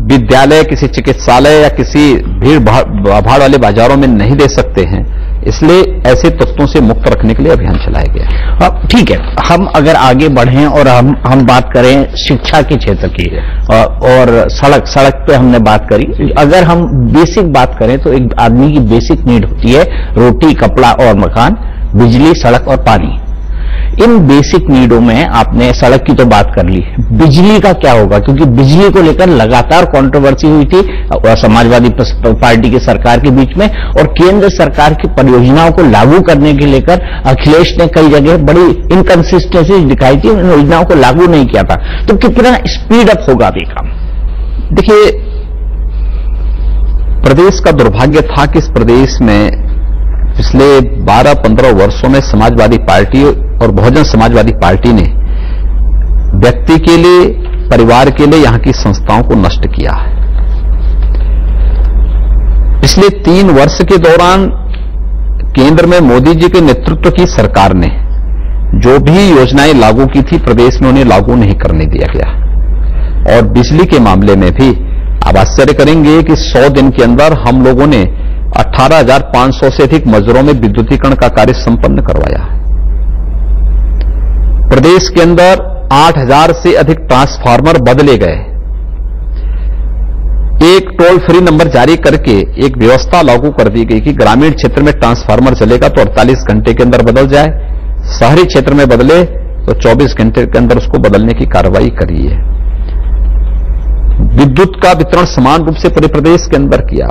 विद्यालय, किसी चिकित्सालय या किसी भीड़ भाड़ वाले बाजारों में नहीं दे सकते हैं। इसलिए ऐसे तत्वों से मुक्त रखने के लिए अभियान चलाया गया। ठीक है, हम अगर आगे बढ़ें और हम बात करें शिक्षा के क्षेत्र की और सड़क पे हमने बात करी, अगर हम बेसिक बात करें तो एक आदमी की बेसिक नीड होती है रोटी, कपड़ा और मकान, बिजली, सड़क और पानी। इन बेसिक नीडों में आपने सड़क की तो बात कर ली, बिजली का क्या होगा? क्योंकि बिजली को लेकर लगातार कंट्रोवर्सी हुई थी समाजवादी पार्टी की सरकार के बीच में, और केंद्र सरकार की परियोजनाओं को लागू करने के लेकर अखिलेश ने कई जगह बड़ी इनकंसिस्टेंसी दिखाई थी, उन योजनाओं को लागू नहीं किया था। तो कितना स्पीड अप होगा अभी काम? देखिए, प्रदेश का दुर्भाग्य था कि इस प्रदेश में पिछले 12-15 वर्षों में समाजवादी पार्टी और बहुजन समाजवादी पार्टी ने व्यक्ति के लिए, परिवार के लिए यहां की संस्थाओं को नष्ट किया है। पिछले 3 वर्ष के दौरान केंद्र में मोदी जी के नेतृत्व की सरकार ने जो भी योजनाएं लागू की थी प्रदेश में उन्हें लागू नहीं करने दिया गया, और बिजली के मामले में भी आप आश्चर्य करेंगे कि 100 दिन के अंदर हम लोगों ने 18,500 से अधिक मजरों में विद्युतीकरण का कार्य संपन्न करवाया है। प्रदेश के अंदर 8,000 से अधिक ट्रांसफार्मर बदले गए। एक टोल फ्री नंबर जारी करके एक व्यवस्था लागू कर दी गई कि ग्रामीण क्षेत्र में ट्रांसफार्मर चलेगा तो 48 घंटे के अंदर बदल जाए, शहरी क्षेत्र में बदले तो 24 घंटे के अंदर उसको बदलने की कार्रवाई करी है। विद्युत का वितरण समान रूप से पूरे प्रदेश के अंदर किया।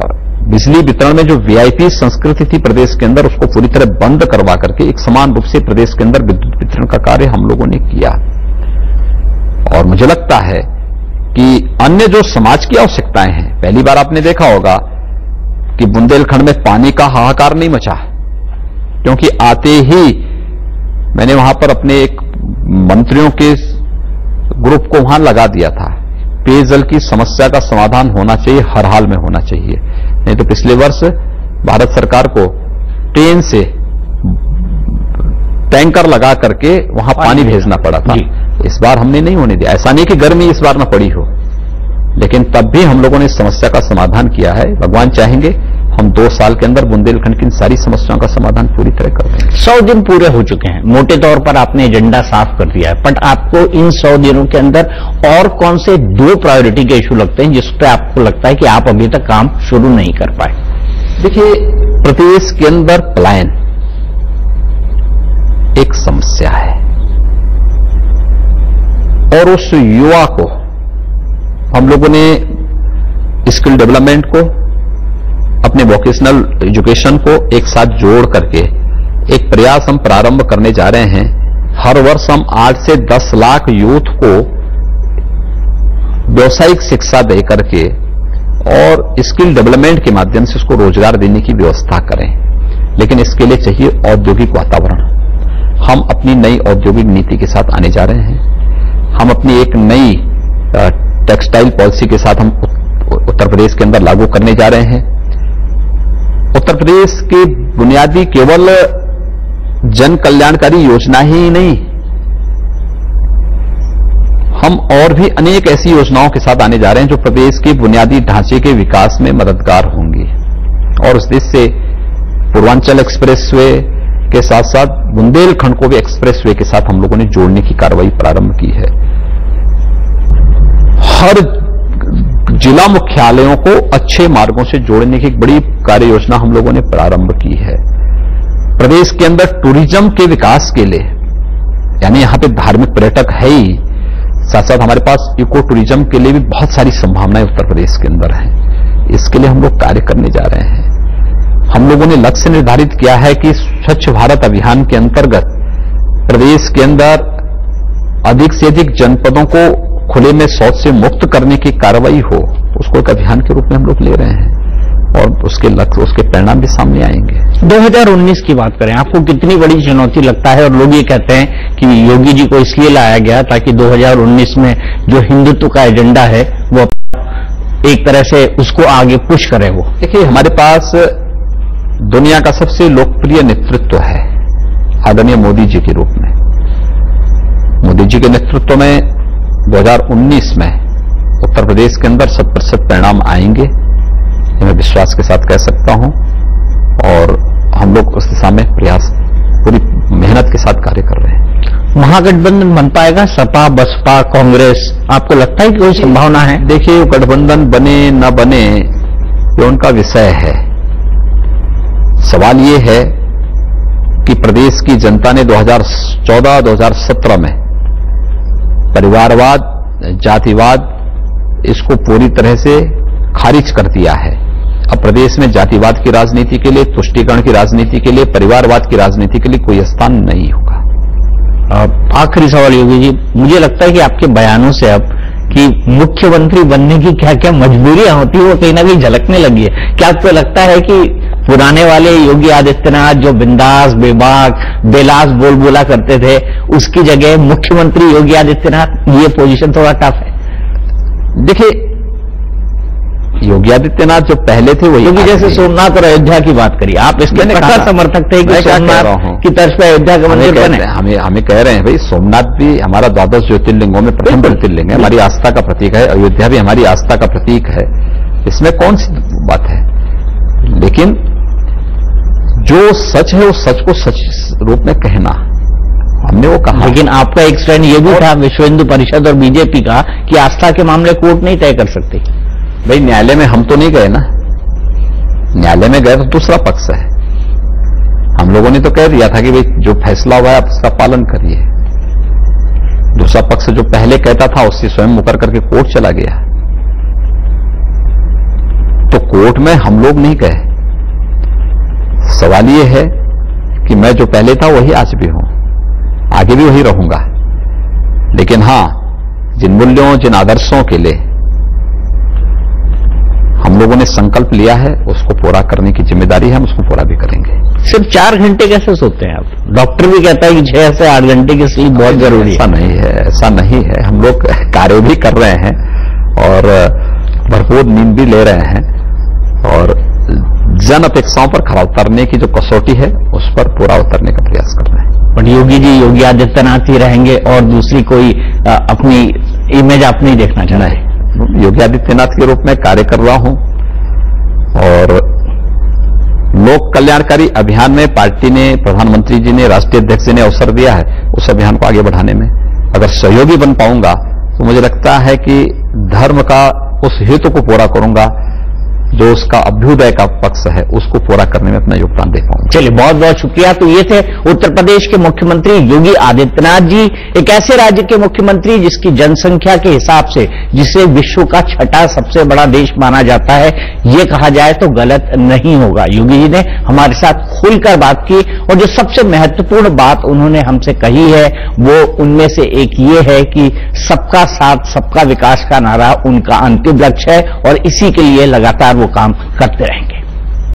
बिजली वितरण में जो वीआईपी संस्कृति थी प्रदेश के अंदर, उसको पूरी तरह बंद करवा करके एक समान रूप से प्रदेश के अंदर विद्युत वितरण का कार्य हम लोगों ने किया। और मुझे लगता है कि अन्य जो समाज की आवश्यकताएं हैं, पहली बार आपने देखा होगा कि बुंदेलखंड में पानी का हाहाकार नहीं मचा, क्योंकि आते ही मैंने वहां पर अपने एक मंत्रियों के ग्रुप को वहां लगा दिया था। पेयजल की समस्या का समाधान होना चाहिए, हर हाल में होना चाहिए, नहीं तो पिछले वर्ष भारत सरकार को ट्रेन से टैंकर लगा करके वहां पानी भेजना पड़ा था। इस बार हमने नहीं होने दिया। ऐसा नहीं कि गर्मी इस बार न पड़ी हो, लेकिन तब भी हम लोगों ने इस समस्या का समाधान किया है। भगवान चाहेंगे हम 2 साल के अंदर बुंदेलखंड की इन सारी समस्याओं का समाधान पूरी तरह कर देंगे। 100 दिन पूरे हो चुके हैं, मोटे तौर पर आपने एजेंडा साफ कर दिया है, बट आपको इन 100 दिनों के अंदर और कौन से 2 प्रायोरिटी के इशू लगते हैं जिस पर आपको लगता है कि आप अभी तक काम शुरू नहीं कर पाए? देखिए, प्रदेश के अंदर पलायन एक समस्या है, और उस युवा को हम लोगों ने स्किल डेवलपमेंट को, अपने वोकेशनल एजुकेशन को एक साथ जोड़ करके एक प्रयास हम प्रारंभ करने जा रहे हैं। हर वर्ष हम 8 से 10 लाख यूथ को व्यावसायिक शिक्षा दे करके और स्किल डेवलपमेंट के माध्यम से उसको रोजगार देने की व्यवस्था करें। लेकिन इसके लिए चाहिए औद्योगिक वातावरण। हम अपनी नई औद्योगिक नीति के साथ आने जा रहे हैं। हम अपनी एक नई टेक्सटाइल पॉलिसी के साथ हम उत्तर प्रदेश के अंदर लागू करने जा रहे हैं। उत्तर प्रदेश की बुनियादी केवल जन कल्याणकारी योजना ही नहीं, हम और भी अनेक ऐसी योजनाओं के साथ आने जा रहे हैं जो प्रदेश के बुनियादी ढांचे के विकास में मददगार होंगी। और उस देश से पूर्वांचल एक्सप्रेसवे के साथ साथ बुंदेलखंड को भी एक्सप्रेसवे के साथ हम लोगों ने जोड़ने की कार्रवाई प्रारंभ की है। हर जिला मुख्यालयों को अच्छे मार्गों से जोड़ने की एक बड़ी कार्य योजना हम लोगों ने प्रारंभ की है। प्रदेश के अंदर टूरिज्म के विकास के लिए, यानी यहां पे धार्मिक पर्यटक है ही, साथ साथ हमारे पास इको टूरिज्म के लिए भी बहुत सारी संभावनाएं उत्तर प्रदेश के अंदर हैं। इसके लिए हम लोग कार्य करने जा रहे हैं। हम लोगों ने लक्ष्य निर्धारित किया है कि स्वच्छ भारत अभियान के अंतर्गत प्रदेश के अंदर अधिक से अधिक जनपदों को खुले में शौच से मुक्त करने की कार्रवाई हो, उसको एक अभियान के रूप में हम लोग ले रहे हैं और उसके लक्ष्य, उसके परिणाम भी सामने आएंगे। 2019 की बात करें, आपको कितनी बड़ी चुनौती लगता है? और लोग ये कहते हैं कि योगी जी को इसलिए लाया गया ताकि 2019 में जो हिंदुत्व का एजेंडा है वो एक तरह से उसको आगे पुश करे। वो देखिए, हमारे पास दुनिया का सबसे लोकप्रिय नेतृत्व है आदरणीय मोदी जी के रूप में। मोदी जी के नेतृत्व में 2019 में उत्तर प्रदेश के अंदर 100% परिणाम आएंगे, ये मैं विश्वास के साथ कह सकता हूं। और हम लोग उस दिशा में प्रयास, पूरी मेहनत के साथ कार्य कर रहे हैं। महागठबंधन बन पाएगा? सपा, बसपा, कांग्रेस, आपको लगता है कि कोई संभावना है? देखिए, गठबंधन बने न बने ये उनका विषय है। सवाल ये है कि प्रदेश की जनता ने 2014-2017 में परिवारवाद, जातिवाद इसको पूरी तरह से खारिज कर दिया है। अब प्रदेश में जातिवाद की राजनीति के लिए, तुष्टीकरण की राजनीति के लिए, परिवारवाद की राजनीति के लिए कोई स्थान नहीं होगा। आखिरी सवाल योगी जी, मुझे लगता है कि आपके बयानों से अब कि मुख्यमंत्री बनने की क्या क्या मजबूरियां होती है वो कहीं ना कहीं झलकने लगी है। क्या आपको लगता है कि पुराने वाले योगी आदित्यनाथ जो बिंदास, बेबाक, बेलास बोला करते थे, उसकी जगह मुख्यमंत्री योगी आदित्यनाथ, ये पोजीशन थोड़ा टफ है? देखिए, योगी आदित्यनाथ जो पहले थे वही, क्योंकि जैसे सोमनाथ और अयोध्या की बात करी, आप इसके प्रखर समर्थक थे कि सोमनाथ की तर्ज पर अयोध्या का मंदिर बने। हमें कह रहे हैं भाई, सोमनाथ भी हमारा 12 ज्योतिर्लिंगों में प्रथम ज्योतिर्लिंग है, हमारी आस्था का प्रतीक है। अयोध्या भी हमारी आस्था का प्रतीक है, इसमें कौन सी बात है? लेकिन जो सच है उस सच को सच रूप में कहना, हमने वो कहा। लेकिन आपका एक स्टैंड ये भी था विश्व हिंदू परिषद और बीजेपी का कि आस्था के मामले कोर्ट नहीं तय कर सकती। भाई, न्यायालय में हम तो नहीं गए ना, न्यायालय में गए तो दूसरा पक्ष है। हम लोगों ने तो कह दिया था कि भाई जो फैसला हुआ है आप उसका पालन करिए। दूसरा पक्ष जो पहले कहता था उससे स्वयं मुकर करके कोर्ट चला गया। तो कोर्ट में हम लोग नहीं गए। सवाल ये है कि मैं जो पहले था वही आज भी हूं, आगे भी वही रहूंगा। लेकिन हां, जिन मूल्यों, जिन आदर्शों के लिए हम लोगों ने संकल्प लिया है उसको पूरा करने की जिम्मेदारी है, हम उसको पूरा भी करेंगे। सिर्फ 4 घंटे कैसे सोते हैं आप? डॉक्टर भी कहता है कि 6 से 8 घंटे की स्लीप बहुत जरूरी है। ऐसा नहीं है, ऐसा नहीं है। हम लोग कार्य भी कर रहे हैं और भरपूर नींद भी ले रहे हैं और जन अपेक्षाओं पर खरा उतरने की जो कसौटी है उस पर पूरा उतरने का प्रयास कर रहे हैं। पर योगी जी योगी आदित्यनाथ ही रहेंगे और दूसरी कोई अपनी इमेज आप नहीं देखना चाह रहे? योगी आदित्यनाथ के रूप में कार्य कर रहा हूं और लोक कल्याणकारी अभियान में पार्टी ने, प्रधानमंत्री जी ने, राष्ट्रीय अध्यक्ष जी ने अवसर दिया है उस अभियान को आगे बढ़ाने में। अगर सहयोगी बन पाऊंगा तो मुझे लगता है कि धर्म का उस हेतु को पूरा करूंगा जो उसका अभ्युदय का पक्ष है उसको पूरा करने में अपना योगदान दे पाऊंगा। चलिए, बहुत बहुत शुक्रिया। तो ये थे उत्तर प्रदेश के मुख्यमंत्री योगी आदित्यनाथ जी, एक ऐसे राज्य के मुख्यमंत्री जिसकी जनसंख्या के हिसाब से जिसे विश्व का छठा सबसे बड़ा देश माना जाता है, ये कहा जाए तो गलत नहीं होगा। योगी जी ने हमारे साथ खुलकर बात की और जो सबसे महत्वपूर्ण बात उन्होंने हमसे कही है वो उनमें से एक ये है कि सबका साथ सबका विकास का नारा उनका अंतिम लक्ष्य है और इसी के लिए लगातार वो काम करते रहेंगे।